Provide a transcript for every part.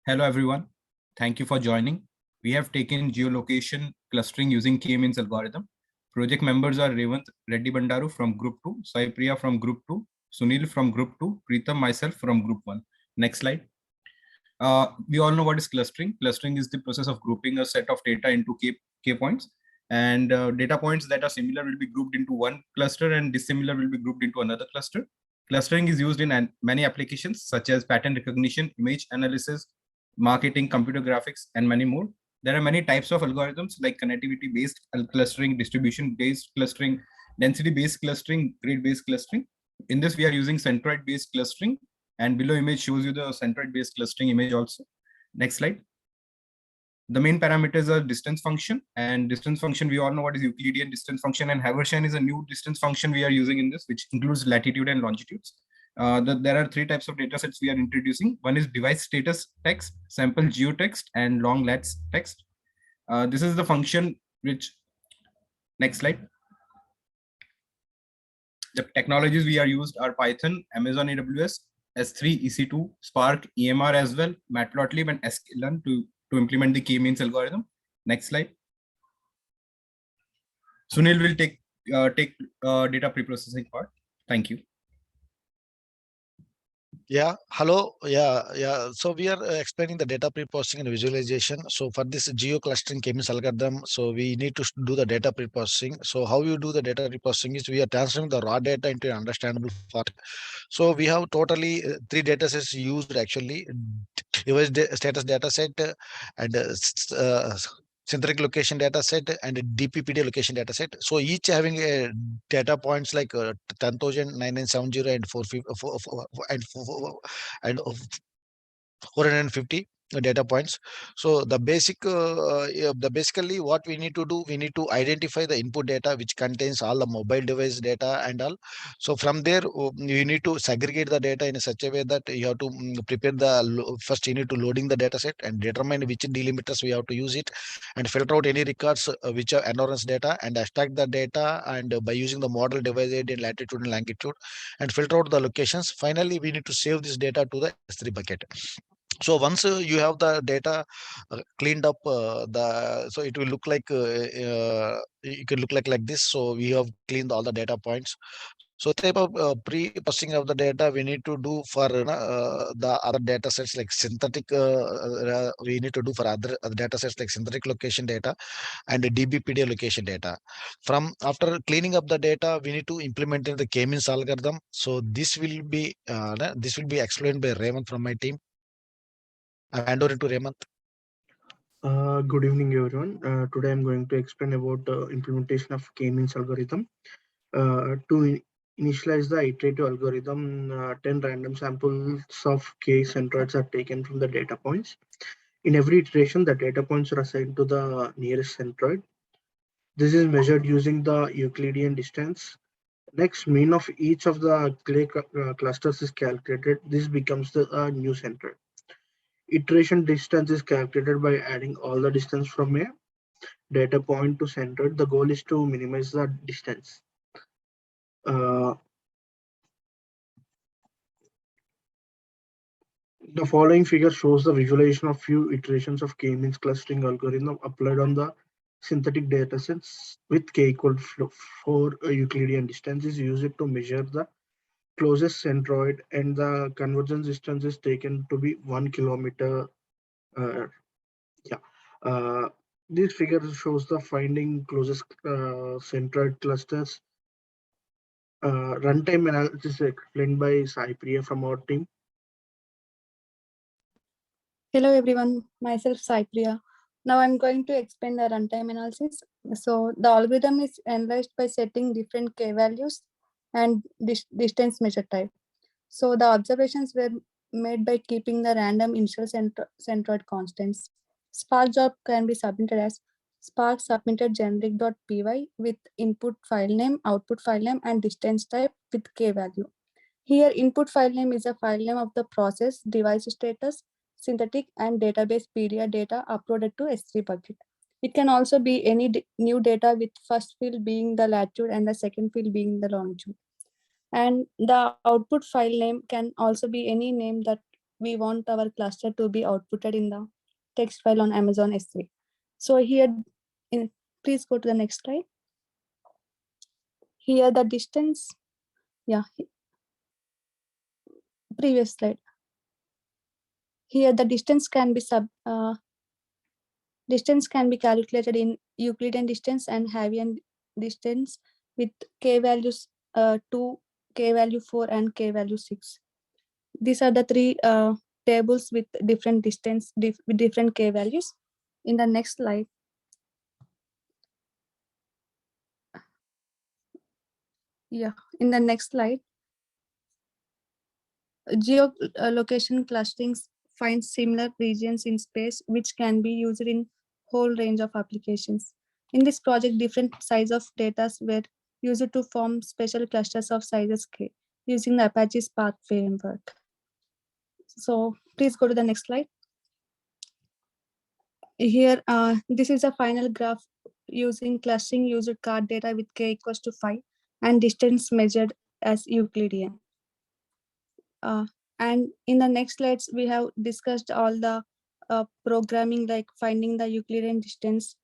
Hello, everyone. Thank you for joining. We have taken geolocation clustering using K-means algorithm. Project members are Revant Reddy Bandaru from Group 2, Sai Priya from Group 2, Sunil from Group 2, Preetham, myself from Group 1. Next slide. We all know what is clustering. Clustering is the process of grouping a set of data into K points. And data points that are similar will be grouped into one cluster and dissimilar will be grouped into another cluster. Clustering is used in many applications such as pattern recognition, image analysis, marketing, computer graphics, and many more. There are many types of algorithms like connectivity-based clustering, distribution-based clustering, density-based clustering, grid-based clustering. In this, we are using centroid-based clustering, and below image shows you the centroid-based clustering image also. Next slide. The main parameters are distance function, and distance function, we all know what is Euclidean distance function, and Haversian is a new distance function we are using in this, which includes latitude and longitudes. There are three types of data sets we are introducing. One is device status text, sample geotext, and long lat text. This is the function which, next slide. The technologies we are used are Python, Amazon AWS, S3, EC2, Spark, EMR as well, Matplotlib, and sklearn to implement the K-means algorithm. Next slide. Sunil will take data preprocessing part. Thank you. Yeah, hello. Yeah. So we are explaining the data pre-processing and visualization. So for this geo-clustering K-means algorithm, so we need to do the data pre-processing. So how you do the data pre-processing is we are transferring the raw data into an understandable format. So we have totally three data sets used actually: device status data set and synthetic location data set and a DPPD location data set. So each having a data points like 10,000, 9970 and 450 and 450 data points. So the basically what we need to do, we need to identify the input data which contains all the mobile device data and all. So from there you need to segregate the data in such a way that you have to prepare the first you need to loading the data set and determine which delimiters we have to use it, and filter out any records which are annoyance data, and extract the data, and by using the model device ID in latitude and longitude, and filter out the locations. Finally we need to save this data to the S3 bucket. So once you have the data cleaned up, so it will look like it can look like this. So we have cleaned all the data points. So type of pre-processing of the data we need to do for the other data sets like synthetic. We need to do for other data sets like synthetic location data and DBPD location data. From after cleaning up the data, we need to implement the K-means algorithm. So this will be explained by Raymond from my team. I hand over to Raymond. Good evening, everyone. Today I'm going to explain about the implementation of K-means algorithm. To initialize the iterative algorithm, 10 random samples of K centroids are taken from the data points. In every iteration, the data points are assigned to the nearest centroid. This is measured using the Euclidean distance. Next, mean of each of the clay clusters is calculated. This becomes the new centroid. Iteration distance is calculated by adding all the distance from a data point to centroid. The goal is to minimize the distance. The following figure shows the visualization of few iterations of K-means clustering algorithm applied on the synthetic datasets with K equal to 4 Euclidean distance is used to measure the closest centroid, and the convergence distance is taken to be 1 kilometer. This figure shows the finding closest centroid clusters. Runtime analysis explained by Sai Priya from our team. Hello everyone, myself Sai Priya. Now I'm going to explain the runtime analysis. So the algorithm is analyzed by setting different K values and distance measure type. So the observations were made by keeping the random initial centroid constants. Spark job can be submitted as Spark submitted generic.py with input file name, output file name, and distance type with K value. Here, input file name is a file name of the process, device status, synthetic, and database PDF data uploaded to S3 bucket. It can also be any new data with first field being the latitude and the second field being the longitude. And the output file name can also be any name that we want our cluster to be outputted in the text file on Amazon S3. So here, please go to the next slide. Here the distance, previous slide. Here the distance can be calculated in Euclidean distance and Havian distance with k values 2, k value 4, and k value 6. These are the three tables with different distance with different k values. In the next slide, in the next slide, Geo-Location clustering finds similar regions in space which can be used in whole range of applications. In this project, different sizes of data were used to form special clusters of sizes k using the Apache Spark framework. So please go to the next slide. Here, this is a final graph using clustering used card data with k equals to 5 and distance measured as Euclidean. And in the next slides, we have discussed all the programming like finding the Euclidean distance.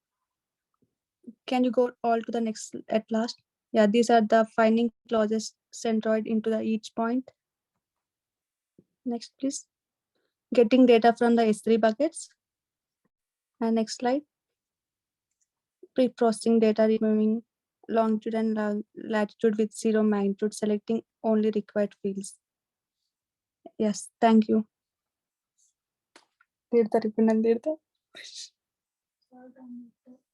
Can you go all to the next at last? Yeah, these are the finding clauses centroid into the each point. Next, please. Getting data from the S3 buckets. And next slide. Pre-processing data, removing longitude and latitude with 0 magnitude, selecting only required fields. Yes, thank you.